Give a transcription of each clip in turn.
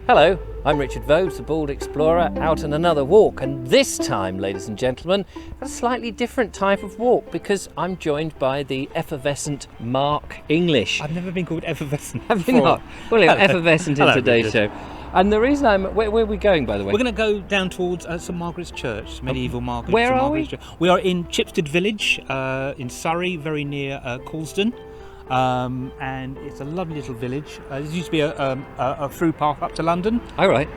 Hello, I'm Richard Vobes, the Bald Explorer, out on another walk, and this time, ladies and gentlemen, a slightly different type of walk because I'm joined by the effervescent Marq English. I've never been called effervescent. Have you not? Well, effervescent in today's show. And the reason where are we going, by the way? We're going to go down towards St Margaret's Church, medieval Margaret. Where St. are Margaret's we? Church. We are in Chipstead village in Surrey, very near Coulsdon. And it's a lovely little village. There used to be a through path up to London. Oh, right.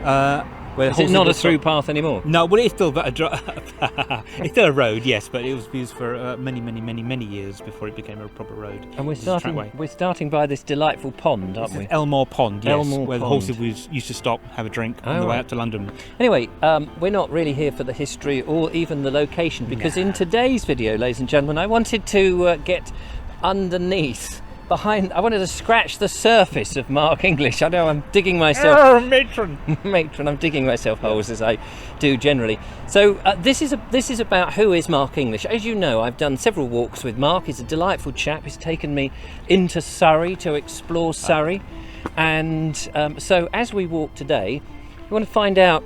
Is it not a through path anymore? No, well, it's still it's still a road, yes, but it was used for many years before it became a proper road. And we're starting by this delightful pond, aren't we? Elmore Pond, yes, Pond. where the horses used to stop, have a drink on the way up to London. Anyway, we're not really here for the history or even the location, because in today's video, ladies and gentlemen, I wanted to get underneath. I wanted to scratch the surface of Marq English. I know I'm digging myself... Oh, matron! Matron, I'm digging myself holes as I do generally. So this is about who is Marq English. As you know, I've done several walks with Marq. He's a delightful chap. He's taken me into Surrey to explore Surrey. And so as we walk today, we want to find out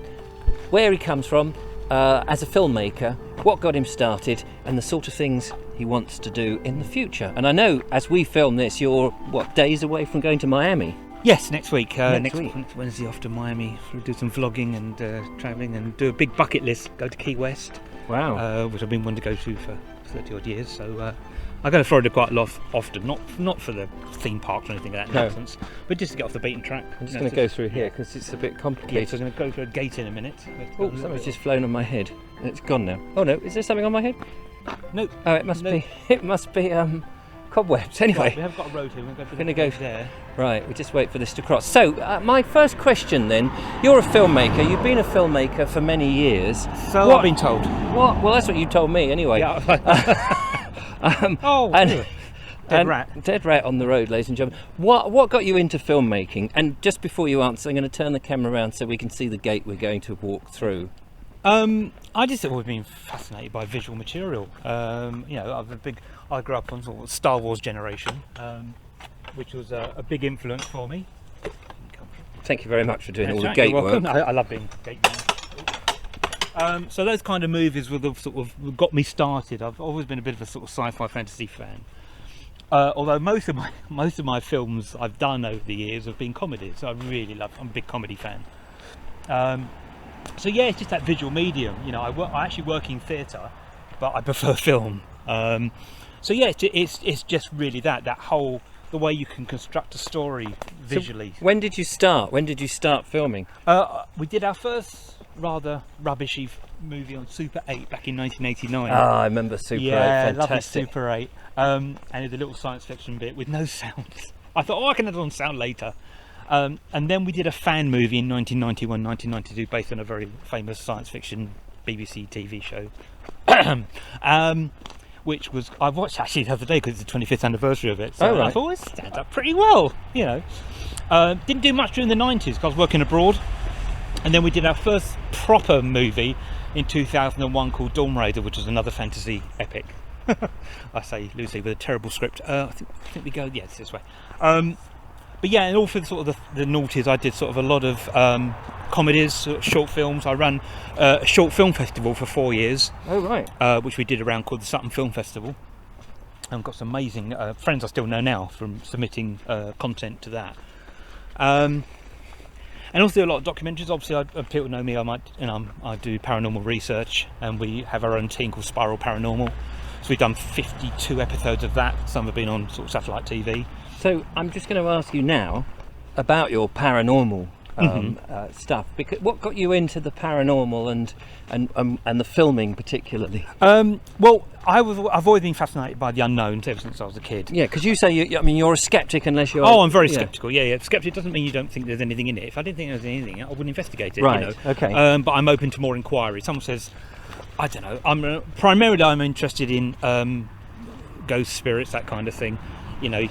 where he comes from as a filmmaker, what got him started, and the sort of things he wants to do in the future. And I know as we film this, you're days away from going to Miami? Yes, next week. Next week. Wednesday off to Miami. We'll do some vlogging and travelling and do a big bucket list. Go to Key West. Wow. Which I've been wanting to go to for 30 odd years. So I go to Florida quite a lot often. Not for the theme parks or anything like that nonsense, but just to get off the beaten track. I'm just going to go through here because it's a bit complicated. Yeah, so I'm going to go through a gate in a minute. Oh, something's just flown on my head. It's gone now. Oh no, is there something on my head? No. Oh, it must be. It must be cobwebs. Anyway, right, we have got a road here. We're going to go there. Right, we just wait for this to cross. So, my first question then: you're a filmmaker. You've been a filmmaker for many years. So I've been told. What? Well, that's what you told me anyway. Yeah. Dead rat on the road, ladies and gentlemen. What got you into filmmaking? And just before you answer, I'm going to turn the camera around so we can see the gate we're going to walk through. I just have always been fascinated by visual material. I grew up on sort of Star Wars generation, which was a big influence for me. Thank you very much for doing all the gate gate work. I love being gate man. So those kind of movies were the sort of got me started. I've always been a bit of a sort of sci-fi fantasy fan. Although most of my films I've done over the years have been comedies. So I'm a big comedy fan. So yeah, it's just that visual medium. You know, I actually work in theatre, but I prefer film. So yeah, it's just really the way you can construct a story visually. So when did you start? When did you start filming? We did our first rather rubbishy movie on Super 8 back in 1989. I remember Super 8. Fantastic. Lovely Super 8. And it's a little science fiction bit with no sound. I thought, I can add on sound later. And then we did a fan movie in 1991, 1992, based on a very famous science fiction BBC TV show, which was I watched actually the other day because it's the 25th anniversary of it. So I thought it stands up pretty well, you know. Didn't do much during the 90s because I was working abroad, and then we did our first proper movie in 2001 called Dawn Raider, which was another fantasy epic. I say loosely, with a terrible script. I think we go it's this way. But yeah, and all for sort of the noughties, I did sort of a lot of comedies, sort of short films. I ran a short film festival for 4 years. Oh right. Which we did around called the Sutton Film Festival. And got some amazing friends I still know now from submitting content to that. And also a lot of documentaries. Obviously, people know me. I do paranormal research, and we have our own team called Spiral Paranormal. So we've done 52 episodes of that. Some have been on sort of satellite TV. So I'm just going to ask you now about your paranormal stuff. Because what got you into the paranormal and the filming particularly? Well, I've always been fascinated by the unknown ever since I was a kid. Yeah, because you say you're a skeptic unless you're. Oh, I'm very sceptical. Yeah. Skeptic doesn't mean you don't think there's anything in it. If I didn't think there was anything, I wouldn't investigate it. Right. You know? Okay. But I'm open to more inquiry. Someone says, I don't know. Primarily I'm interested in ghost spirits, that kind of thing. You know,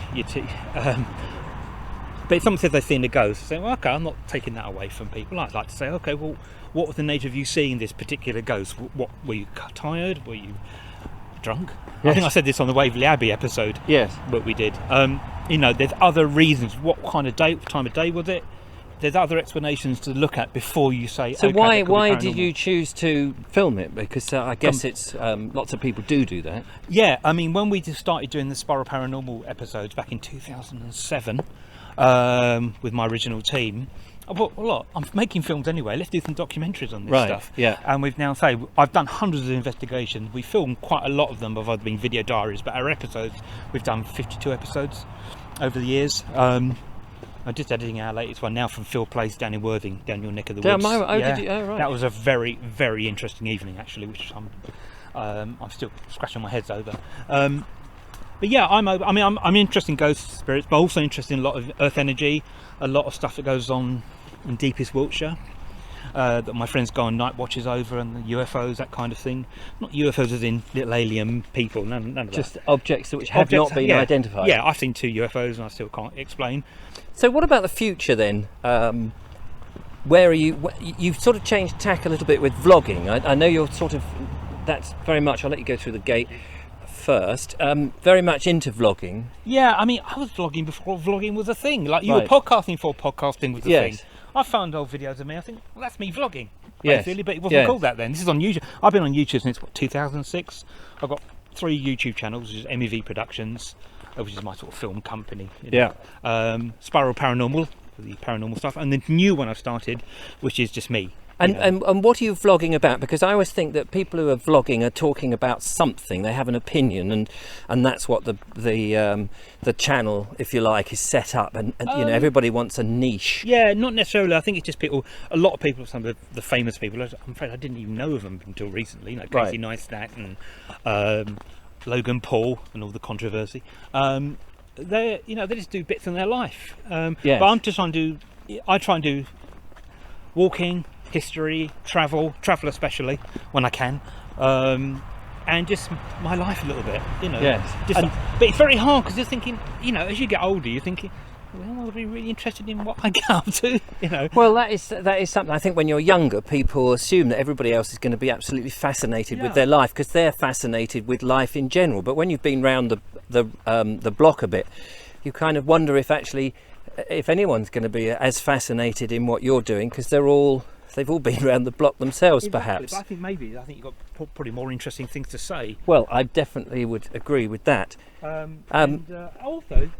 but if someone says they've seen a ghost, I say, well, okay, I'm not taking that away from people. I'd like to say, okay, well, what was the nature of you seeing this particular ghost? What were you tired? Were you drunk? Yes. I think I said this on the Waverley Abbey episode. Yes. What we did. You know, there's other reasons. What kind of time of day was it? there's other explanations to look at before you say. So okay, why did you choose to film it? Because I guess it's lots of people do that. Yeah, I mean, when we just started doing the Spiral Paranormal episodes back in 2007 with my original team, I thought, well, look, I'm making films anyway. Let's do some documentaries on this stuff. Yeah. And we've now I've done hundreds of investigations. We filmed quite a lot of them, have either been video diaries, but our episodes, we've done 52 episodes over the years. I'm just editing our latest one now from Phil Place down in Worthing, down your neck of the woods. Did you? Oh, right. That was a very, very interesting evening, actually, which I'm still scratching my head over. But yeah, I'm interested in ghost spirits, but also interested in a lot of earth energy, a lot of stuff that goes on in deepest Wiltshire, that my friends go on night watches over, and the UFOs, that kind of thing. Not UFOs as in little alien people, none of that. Just objects which have not been identified. Yeah, I've seen 2 UFOs and I still can't explain. So what about the future then? Where are you? You've sort of changed tack a little bit with vlogging. I know you're sort of, that's very much, I'll let you go through the gate first, very much into vlogging. Yeah, I mean, I was vlogging before vlogging was a thing. Like you were podcasting before podcasting was a thing. I found old videos of me, I think, well, that's me vlogging, basically, but it wasn't called that then. This is on YouTube. I've been on YouTube since, 2006? I've got 3 YouTube channels, which is MEV Productions, which is my sort of film company. Spiral Paranormal, for the paranormal stuff, and the new one I've started, which is just me. And what are you vlogging about? Because I always think that people who are vlogging are talking about something. They have an opinion, and that's what the channel, if you like, is set up. And you know, everybody wants a niche. Yeah, not necessarily. I think it's just people. A lot of people, some of the famous people. I'm afraid I didn't even know of them until recently. Like Casey Neistat and Logan Paul and all the controversy. They just do bits in their life. But I'm just trying to do. I try and do walking, history, travel especially when I can, and just my life a little bit, but it's very hard because you're thinking, as you get older, you're thinking, well, I'll be really interested in what I get up to, Well, that is something. I think when you're younger, people assume that everybody else is going to be absolutely fascinated with their life because they're fascinated with life in general. But when you've been round the block a bit, you kind of wonder if anyone's going to be as fascinated in what you're doing because they've all been around the block themselves, perhaps. But I think you've got probably more interesting things to say. Well, I definitely would agree with that. Also, at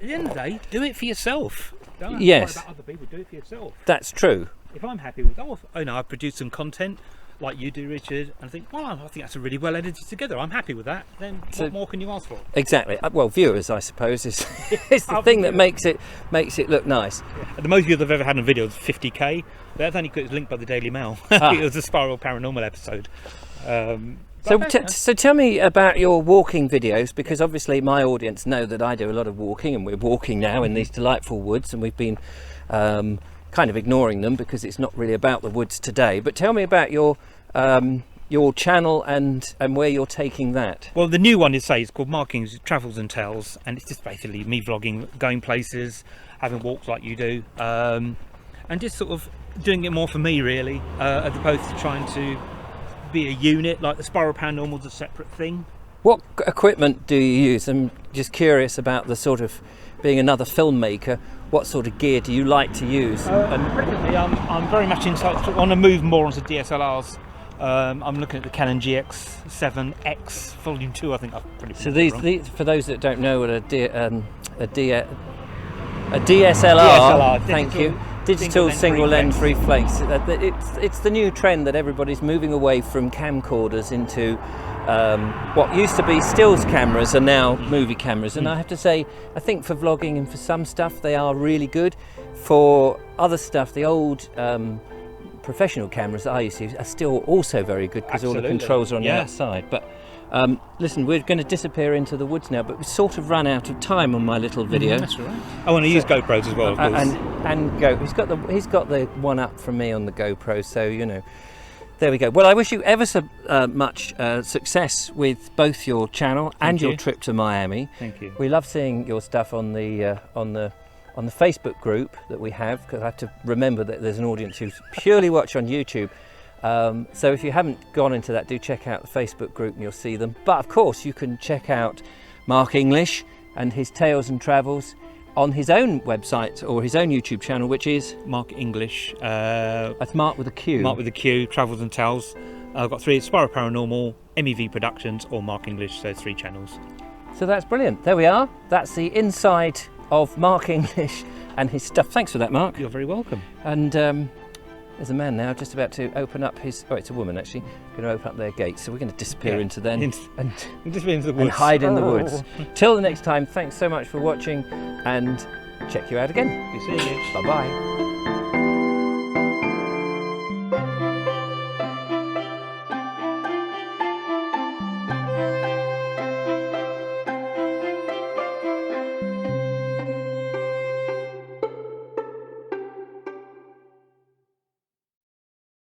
the end of the day, do it for yourself. Don't worry about other people. Do it for yourself. That's true. If I'm happy with, I've produced some content like you do, Richard, and I think, I think that's a really well edited together. I'm happy with that. Then what more can you ask for? Exactly. Well, viewers, I suppose, is the thing that makes it look nice. Yeah. The most views I've ever had on video is 50k. That's only because it was linked by the Daily Mail. It was a Spiral Paranormal episode. So tell me about your walking videos, because obviously my audience know that I do a lot of walking, and we're walking now in these delightful woods, and we've been kind of ignoring them because it's not really about the woods today. But tell me about your channel and where you're taking that. Well, the new one is called Marq English Travels and Tales, and it's just basically me vlogging, going places, having walks like you do, and just sort of doing it more for me, really, as opposed to trying to be a unit. Like the Spiral Paranormal is a separate thing. What equipment do you use? I'm just curious about the sort of being another filmmaker. What sort of gear do you like to use? Presently, I'm very much I want to move more onto DSLRs. I'm looking at the Canon GX7X Volume 2. I think I've pretty. So these, for those that don't know what a DSLR. Thank you. Digital single lens reflex. It's the new trend that everybody's moving away from camcorders into what used to be stills cameras are now movie cameras. And I have to say, I think for vlogging and for some stuff they are really good. For other stuff, the old professional cameras that I used to use are still also very good because all the controls are on the outside. But listen, we're going to disappear into the woods now, but we've sort of run out of time on my little video. That's right. I want to use GoPros as well, of course. And he's got the one up from me on the GoPro, so there we go. Well, I wish you ever so much success with both your channel and your trip to Miami. Thank you. We love seeing your stuff on the Facebook group that we have, because I have to remember that there's an audience who purely watch on YouTube. So if you haven't gone into that, do check out the Facebook group and you'll see them. But of course you can check out Marq English and his Tales and Travels, on his own website or his own YouTube channel, which is Marq English. That's Marq with a Q. Marq with a Q, Travels and Tells. I've got 3, Spyro Paranormal, MEV Productions or Marq English, so 3 channels. So that's brilliant. There we are. That's the inside of Marq English and his stuff. Thanks for that, Mark. You're very welcome. And there's a man now just about to open up his... Oh, it's a woman, actually. Going to open up their gate. So we're going to disappear into them and hide in the woods. Till the next time, thanks so much for watching and check you out again. See you. Bye-bye.